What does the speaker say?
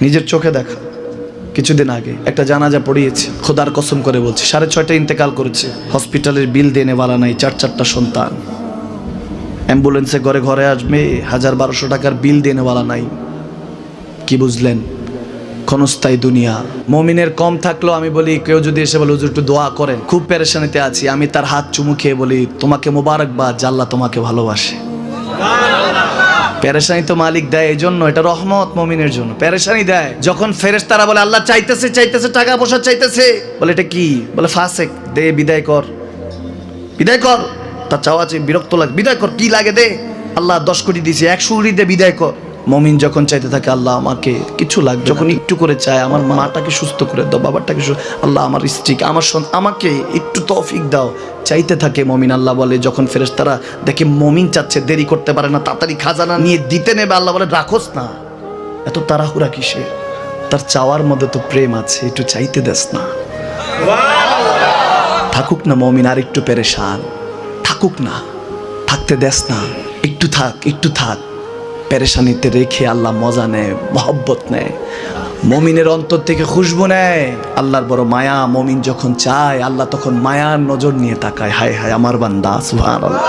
নিজের চোখে দেখা। কিছুদিন আগে একটা জানাজা পড়িয়েছে, খোদার কসম করে বলছি, 6:30 ইন্তেকাল করেছে। হসপিটালের বিল দেনেওয়ালা নাই, 4 সন্তান। অ্যাম্বুলেন্সে ঘরে ঘরে আসবে, 1000-1200 টাকার বিল দেনেওয়ালা নাই। কি বুঝলেন? ক্ষণস্থায়ী দুনিয়া। মুমিনের কম থাকলেও আমি বলি, কেউ যদি এসে বলে হুজুর একটু দোয়া করেন, খুব পেরেশানিতে আছি, আমি তার হাত চুমু খেয়ে বলি তোমাকে মোবারকবাদ, আল্লাহ তোমাকে ভালোবাসে। পেরেশানি তো মালিক দেয়, এই জন্য এটা রহমত মুমিনের জন্য। পেরেশানি দেয় যখন ফেরেশতারা বলে আল্লাহ চাইতেছে চাইতেছে, টাকা পয়সা চাইতেছে, বলে এটা কি? বলে ফাসেক, দে বিদায় কর, বিদায় কর। তার চাওয়া চেয়ে বিরক্ত লাগে, বিদায় কর, কি লাগে দে। আল্লাহ 10 কোটি দিয়েছে, 100 কোটি দে, বিদায় কর। মুমিন যখন চাইতে থাকে আল্লাহ আমাকে কিছু লাগবে, যখন একটু করে চায় আমার মাটাকে সুস্থ করে দাও, বাবাটাকে আল্লাহ আমার স্ত্রীকে, আমার আমাকে একটু তৌফিক দাও, চাইতে থাকে মুমিন। আল্লাহ বলে যখন ফেরেশতারা দেখে মুমিন চাচ্ছে, দেরি করতে পারে না, তাড়াতাড়ি খাজানা নিয়ে দিতে নেবে, আল্লাহ বলে রাখোস না, এত তাড়াহুড়া কিসের? তার চাওয়ার মধ্যে তো প্রেম আছে, একটু চাইতে দেস না। থাকুক না মুমিন আর একটু পেরেশান, থাকুক না, থাকতে দেস না, একটু থাক, একটু থাক। পেরেশানিতে রেখে আল্লাহ মজা নেয়, মহব্বত নেয়, মুমিনের অন্তর থেকে খুশবু নেয়। আল্লাহর বড় মায়া, মুমিন যখন চায় আল্লাহ তখন মায়ার নজর নিয়ে তাকায়, হায় হায় আমার বান্দা, সুবহানাল্লাহ।